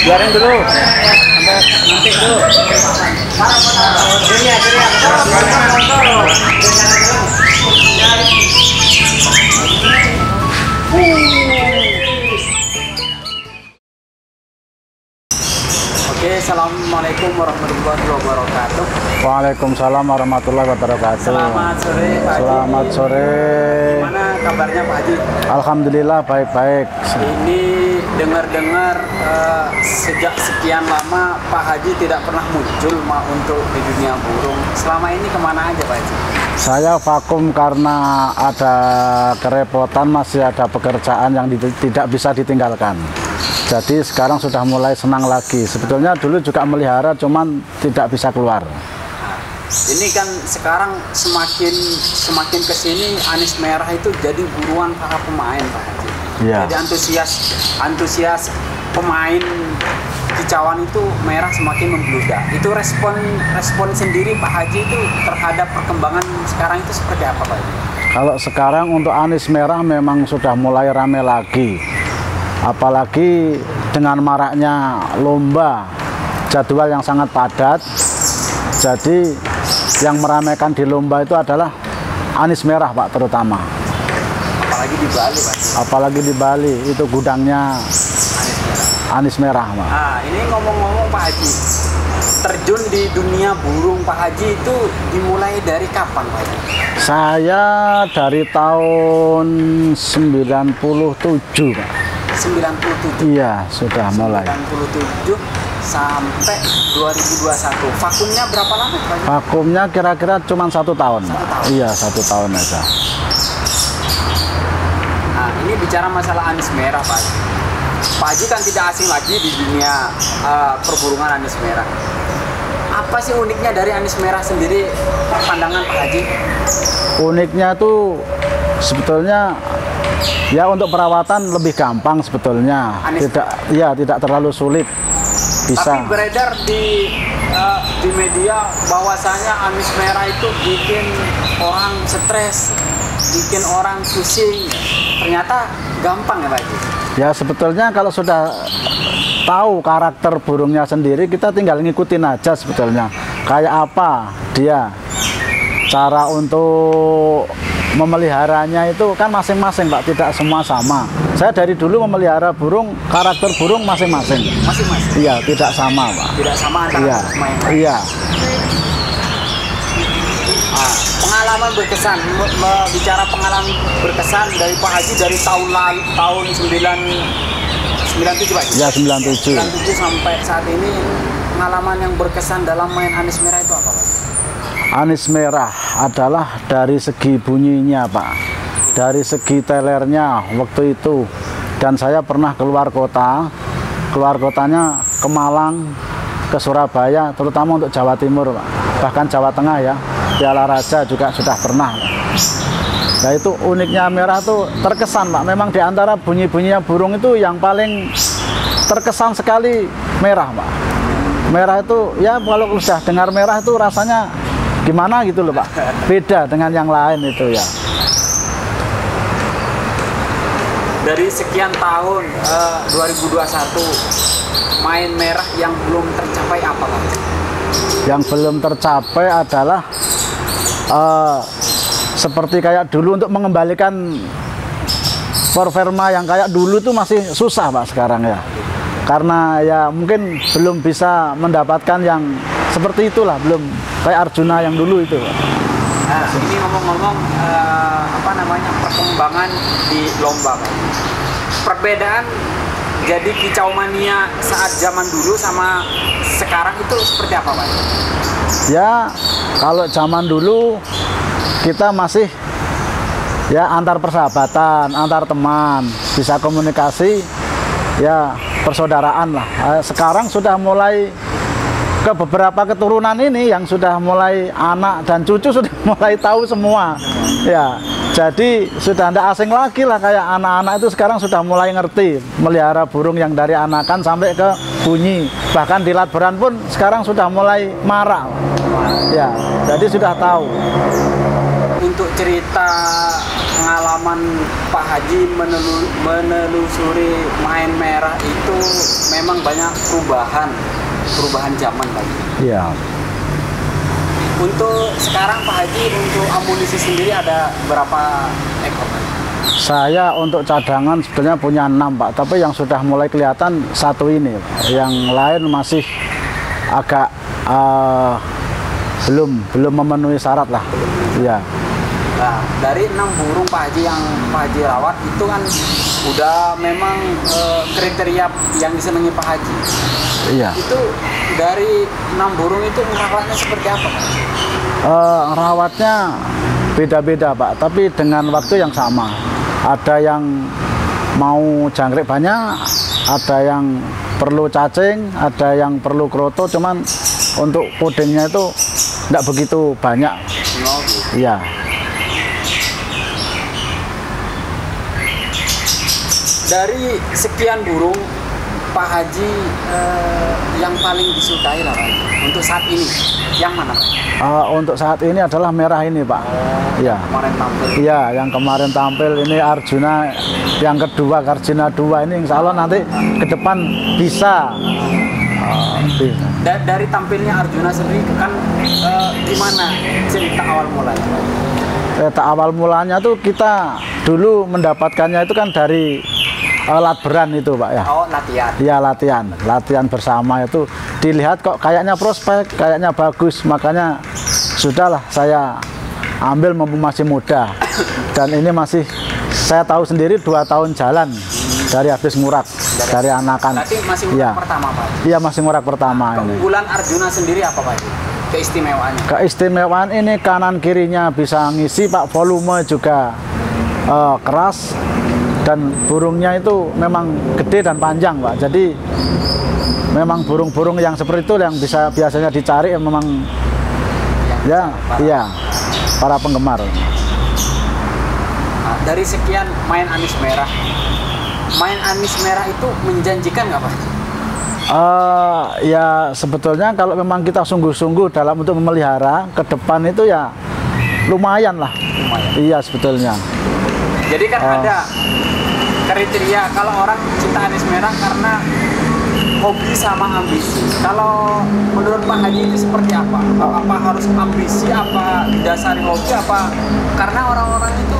Biarin dulu sampai nanti dulu. Oke, assalamualaikum warahmatullahi wabarakatuh. Waalaikumsalam warahmatullahi wabarakatuh. Selamat sore, Pak Haji. Selamat sore. Gimana kabarnya, Pak Haji? Alhamdulillah baik-baik. Ini dengar-dengar sejak sekian lama Pak Haji tidak pernah muncul untuk di dunia burung. Selama ini kemana aja, Pak Haji? Saya vakum karena ada kerepotan, masih ada pekerjaan yang tidak bisa ditinggalkan. Jadi sekarang sudah mulai senang lagi. Sebetulnya dulu juga melihara, cuman tidak bisa keluar. Ini kan sekarang semakin kesini anis merah itu jadi buruan para pemain, Pak Haji. Ya. Jadi antusias pemain kicauan itu merah semakin membludak. Itu respon sendiri Pak Haji itu terhadap perkembangan sekarang itu seperti apa, Pak Haji? Kalau sekarang untuk anis merah memang sudah mulai rame lagi. Apalagi dengan maraknya lomba, jadwal yang sangat padat. Jadi yang meramaikan di lomba itu adalah anis merah, Pak, terutama. Apalagi di Bali, Pak. Apalagi di Bali, itu gudangnya anis merah, Pak. Nah, ini ngomong-ngomong Pak Haji, terjun di dunia burung Pak Haji itu dimulai dari kapan, Pak Haji? Saya dari tahun 97, Pak. 97? Iya, sudah mulai. 97 sampai 2021. Vakumnya berapa lama, Pak Haji? Vakumnya kira-kira cuma 1 tahun, Pak. 1 tahun? Iya, 1 tahun aja. Nah, ini bicara masalah anis merah, Pak Haji. Pak Haji kan tidak asing lagi di dunia perburungan anis merah. Apa sih uniknya dari anis merah sendiri, pandangan Pak Haji? Uniknya tuh sebetulnya ya untuk perawatan lebih gampang sebetulnya. Tidak terlalu sulit. Bisa. Tapi beredar di media bahwasanya anis merah itu bikin orang stres, bikin orang pusing. Ternyata gampang ya, Pak Haji? Ya sebetulnya kalau sudah tahu karakter burungnya sendiri, kita tinggal ngikutin aja sebetulnya. Kayak apa dia, cara untuk memeliharanya itu kan masing-masing, Pak, tidak semua sama. Saya dari dulu memelihara burung, karakter burung masing-masing. Masing-masing? Iya, tidak sama, Pak. Tidak sama antara Iya. sama yang lain? Iya. Pengalaman berkesan, bicara pengalaman berkesan dari Pak Haji dari tahun lalu, tahun 97, Pak Haji? Ya, 97. 97 sampai saat ini, pengalaman yang berkesan dalam main anis merah itu apa, Pak? Anis merah adalah dari segi bunyinya, Pak, dari segi telernya waktu itu. Dan saya pernah keluar kotanya ke Malang, ke Surabaya, terutama untuk Jawa Timur, Pak. Bahkan Jawa Tengah ya, Piala Raja juga sudah pernah. Nah itu uniknya merah tuh terkesan, Pak. Memang di antara bunyi-bunyinya burung itu yang paling terkesan sekali merah, Pak. Merah itu ya kalau sudah dengar merah itu rasanya gimana gitu loh, Pak. Beda dengan yang lain itu ya. Dari sekian tahun 2021 main merah yang belum tercapai apa, Pak? Yang belum tercapai adalah seperti kayak dulu untuk mengembalikan performa yang kayak dulu tuh masih susah, Pak, sekarang ya. Karena ya mungkin belum bisa mendapatkan yang seperti itulah, belum kayak Arjuna yang dulu itu. Nah, ini ngomong-ngomong perkembangan di lomba, Pak. Perbedaan jadi kicau mania saat zaman dulu sama sekarang itu seperti apa, Pak? Ya, kalau zaman dulu kita masih ya antar persahabatan, antar teman, bisa komunikasi, ya persaudaraan lah. Sekarang sudah mulai ke beberapa keturunan ini yang sudah mulai anak dan cucu sudah mulai tahu semua. Ya, jadi sudah tidak asing lagi lah, kayak anak-anak itu sekarang sudah mulai ngerti melihara burung yang dari anakan sampai ke bunyi. Bahkan di latberan pun sekarang sudah mulai marak. Ya, jadi sudah tahu. untuk cerita pengalaman Pak Haji menelusuri main merah itu memang banyak perubahan zaman lagi. Iya. Untuk sekarang Pak Haji untuk amunisi sendiri ada berapa ekor? Saya untuk cadangan sebenarnya punya 6 Pak, tapi yang sudah mulai kelihatan satu ini, yang lain masih agak belum memenuhi syarat lah. Iya. Nah, dari 6 burung Pak Haji yang Pak Haji rawat itu kan udah memang kriteria yang disenangi Pak Haji. Iya. Itu dari 6 burung itu merawatnya seperti apa Pak? Rawatnya beda-beda Pak, tapi dengan waktu yang sama. Ada yang mau jangkrik banyak, ada yang perlu cacing, ada yang perlu kroto, cuman untuk pudingnya itu tidak begitu banyak. Oh, gitu. Iya. Dari sekian burung Pak Haji yang paling disukai lah Pak, untuk saat ini yang mana Pak? Untuk saat ini adalah merah ini Pak. Iya. Kemarin tampil. Iya, yang kemarin tampil ini Arjuna yang kedua, Arjuna 2 ini insya Allah nanti ke depan bisa. Dari tampilnya Arjuna sendiri kan gimana cerita awal mulanya? Cerita awal mulanya tuh kita dulu mendapatkannya itu kan dari latberan itu Pak ya. Oh, latihan. Iya, latihan bersama itu dilihat kok kayaknya prospek, kayaknya bagus, makanya sudahlah saya ambil mumpung masih muda. Dan ini masih saya tahu sendiri 2 tahun jalan dari habis ngurak, dari anakan. Berarti masih ngurak pertama Pak? Iya, masih ngurak pertama ini. Keunggulan Arjuna sendiri apa Pak? Keistimewaannya? Keistimewaan ini kanan kirinya bisa ngisi Pak, volume juga keras. Dan burungnya itu memang gede dan panjang Pak, jadi memang burung-burung yang seperti itu yang bisa biasanya dicari memang ya, iya, para penggemar. Nah, dari sekian main anis merah itu menjanjikan nggak Pak? Ya sebetulnya kalau memang kita sungguh-sungguh dalam untuk memelihara ke depan itu ya lumayan lah. Lumayan. Iya sebetulnya. Jadi kan ada kriteria kalau orang cinta anis merah karena hobi sama ambisi. Kalau menurut Pak Haji itu seperti apa? Apa harus ambisi, apa dasari hobi, apa karena orang-orang itu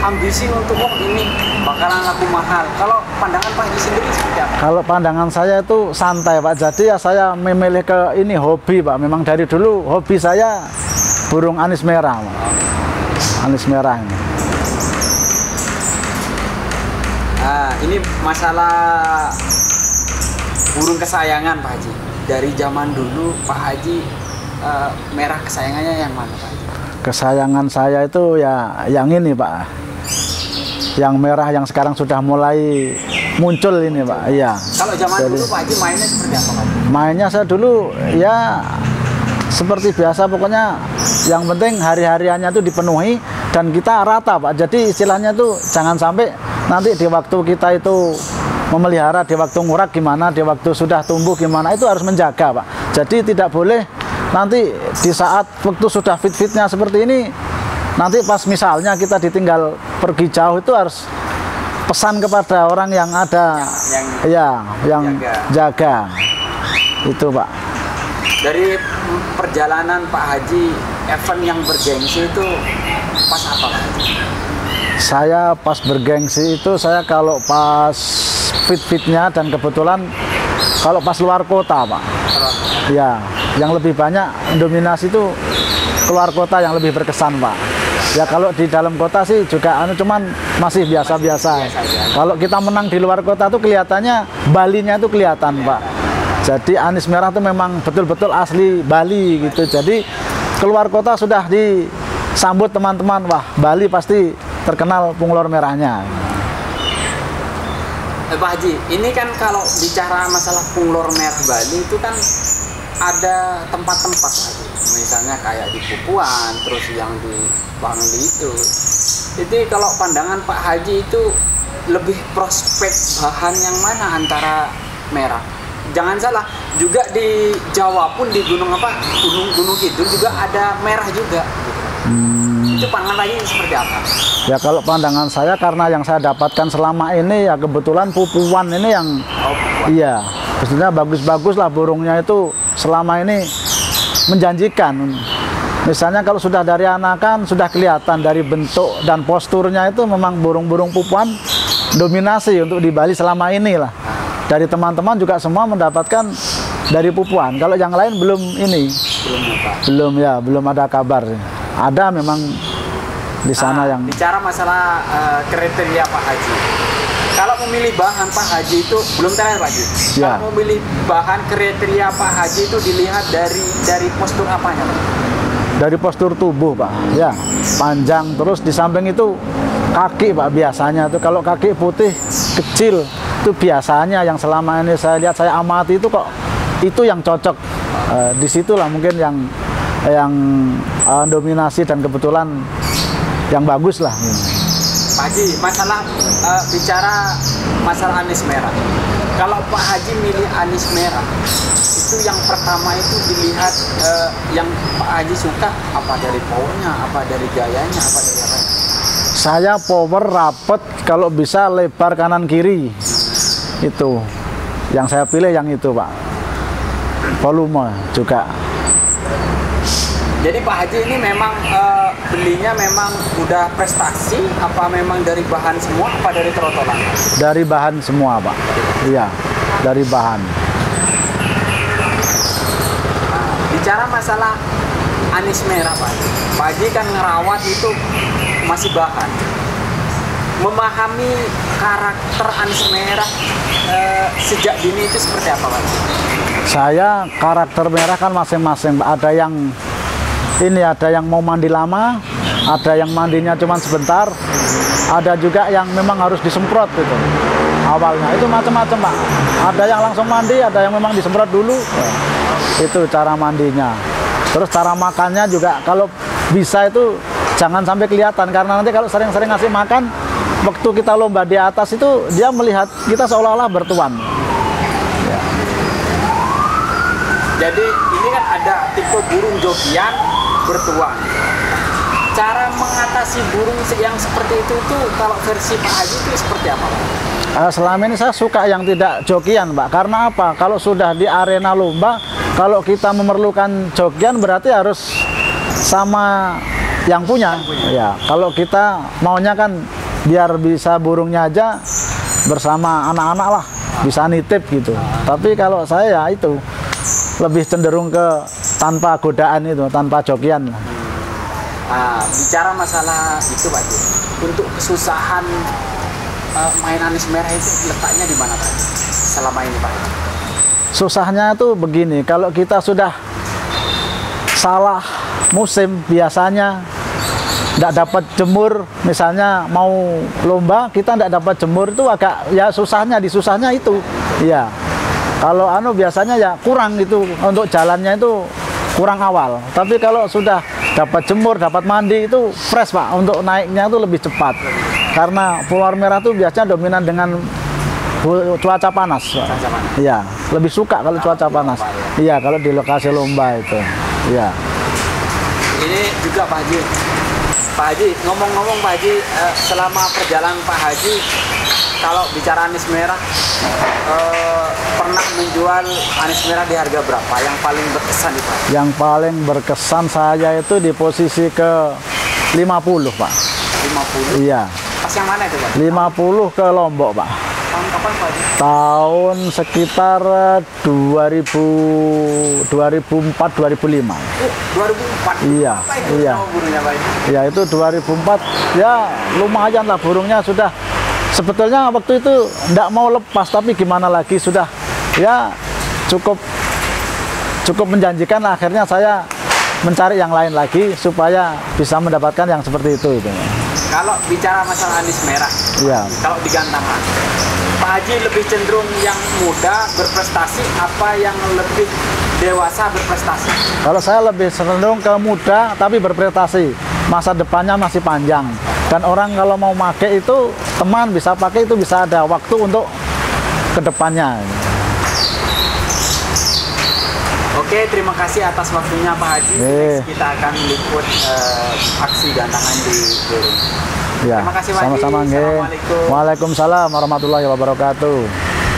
ambisi untuk ini bakalan laku mahal. Kalau pandangan Pak Haji sendiri seperti apa? Kalau pandangan saya itu santai Pak. Jadi ya saya memilih ke ini hobi Pak. Memang dari dulu hobi saya burung anis merah Pak. Anis merah ini. Nah, ini masalah burung kesayangan Pak Haji. Dari zaman dulu Pak Haji merah kesayangannya yang mana Pak Haji? Kesayangan saya itu ya yang ini Pak. Yang merah yang sekarang sudah mulai muncul ini Pak. Iya. Kalau zaman dulu Pak Haji mainnya seperti apa Pak Haji? Mainnya saya dulu ya seperti biasa, pokoknya yang penting hari-hariannya itu dipenuhi dan kita rata Pak. Jadi istilahnya tuh jangan sampai nanti di waktu kita itu memelihara, di waktu ngurak gimana, di waktu sudah tumbuh gimana, itu harus menjaga Pak. Jadi tidak boleh nanti di saat waktu sudah fit-fitnya seperti ini, nanti pas misalnya kita ditinggal pergi jauh itu harus pesan kepada orang yang ada yang jaga. Itu Pak. Dari perjalanan Pak Haji, event yang bergengsi itu pas apa Pak Haji? Saya pas bergengsi itu saya kalau pas fit-fitnya dan kebetulan kalau pas luar kota Pak. Ya, yang lebih banyak dominasi itu keluar kota yang lebih berkesan Pak. Ya kalau di dalam kota sih juga cuman masih biasa-biasa. Kalau kita menang di luar kota tuh kelihatannya Balinya itu kelihatan Pak. Jadi anis merah itu memang betul-betul asli Bali gitu. Jadi keluar kota sudah disambut teman-teman, wah Bali pasti terkenal punglor merahnya. Pak Haji, ini kan kalau bicara masalah punglor merah Bali itu kan ada tempat-tempat Haji. Misalnya kayak di Pupuan, terus yang di Bangli itu. Jadi kalau pandangan Pak Haji itu lebih prospek bahan yang mana antara merah? Jangan salah, juga di Jawa pun di Gunung Kidul juga ada merah juga. Itu Itu pandangan lagi seperti apa? Ya kalau pandangan saya, karena yang saya dapatkan selama ini ya kebetulan pupuan ini yang iya, sebenarnya bagus-bagus lah burungnya itu selama ini menjanjikan. Misalnya kalau sudah dari anakan sudah kelihatan dari bentuk dan posturnya itu memang burung-burung pupuan dominasi untuk di Bali selama ini lah. Dari teman-teman juga semua mendapatkan dari pupuan. Kalau yang lain belum ini. Belum ada kabar. Ada memang di sana yang bicara masalah kriteria Pak Haji. Kalau memilih bahan Pak Haji itu belum terakhir Pak Haji. Ya. Kalau memilih bahan kriteria Pak Haji itu dilihat dari postur apanya Pak? dari postur tubuh Pak, ya panjang, terus di samping itu kaki Pak, biasanya tuh kalau kaki putih kecil itu biasanya yang selama ini saya lihat, saya amati itu kok itu yang cocok. Disitulah mungkin yang dominasi dan kebetulan yang bagus lah. Pak Haji, bicara masalah anis merah. Kalau Pak Haji milih anis merah, itu yang pertama itu dilihat yang Pak Haji suka apa dari powernya, apa dari gayanya, apa dari apa? Saya power rapet, kalau bisa lebar kanan kiri. Itu yang saya pilih, yang itu Pak. Volume juga. Jadi Pak Haji ini memang belinya memang udah prestasi, apa memang dari bahan semua, apa dari trotolan? Dari bahan semua Pak. Iya, dari bahan. Nah, bicara masalah anis merah Pak Haji kan ngerawat itu masih bahan. Memahami karakter anis merah sejak dini itu seperti apa Pak Haji? Saya karakter merah kan masing-masing Pak. Ada yang ada yang mau mandi lama, ada yang mandinya cuma sebentar, ada juga yang memang harus disemprot gitu awalnya. Itu macam-macam Pak. Ada yang langsung mandi, ada yang memang disemprot dulu. Itu cara mandinya. Terus cara makannya juga kalau bisa itu jangan sampai kelihatan, karena nanti kalau sering-sering ngasih makan, waktu kita lomba di atas itu dia melihat kita seolah-olah bertuan. Ya. Jadi ini kan ada tipe burung jogian bertuan. Cara mengatasi burung yang seperti itu kalau versi Pak Haji itu seperti apa Pak? Selama ini saya suka yang tidak jokian Pak. Karena apa? Kalau sudah di arena lomba, kalau kita memerlukan jokian berarti harus sama yang punya. Ya, kalau kita maunya kan biar bisa burungnya aja bersama anak-anak lah, bisa nitip gitu. Tapi kalau saya itu lebih cenderung ke tanpa godaan itu, tanpa jokian. Bicara masalah itu Pak Haji, untuk kesusahan main anis merah itu letaknya di mana Pak Haji selama ini Pak Haji? Susahnya itu begini, kalau kita sudah salah musim, biasanya tidak dapat jemur, misalnya mau lomba kita tidak dapat jemur, itu agak ya susahnya itu ya. Kalau biasanya ya kurang itu, untuk jalannya itu kurang awal. Tapi kalau sudah dapat jemur, dapat mandi itu fresh Pak, untuk naiknya itu lebih cepat. Karena Pulau Merah itu biasanya dominan dengan cuaca panas. Iya, lebih suka kalau cuaca panas. Iya, kalau di lokasi lomba itu. Iya. Ini juga Pak Haji. Pak Haji, ngomong-ngomong Pak Haji, selama perjalanan Pak Haji, kalau bicara anis merah, pernah menjual anis merah di harga berapa? Yang paling berkesan nih Pak? Yang paling berkesan saya itu di posisi ke 50 Pak. 50? Iya. Pas yang mana itu Pak? 50 ke Lombok Pak. Tahun kapan Pak Haji? Tahun sekitar 2004-2005. 2004? Iya. Apa itu Iya. burungnya Pak Haji? Ya itu 2004, ya lumayan lah burungnya sudah. Sebetulnya waktu itu tidak mau lepas, tapi gimana lagi, sudah ya cukup menjanjikan. Akhirnya saya mencari yang lain lagi supaya bisa mendapatkan yang seperti itu. Kalau bicara masalah anis merah, ya. Kalau di Gantangan, Pak Haji lebih cenderung yang muda berprestasi apa yang lebih dewasa berprestasi? Kalau saya lebih cenderung ke muda tapi berprestasi, masa depannya masih panjang. Dan orang kalau mau pakai itu, teman bisa pakai itu, bisa ada waktu untuk kedepannya. Oke, terima kasih atas waktunya Pak Haji. Next kita akan liput aksi gantangan di Burung. Ya, terima kasih Pak Haji. sama-sama nggih. Assalamualaikum. Waalaikumsalam warahmatullahi wabarakatuh.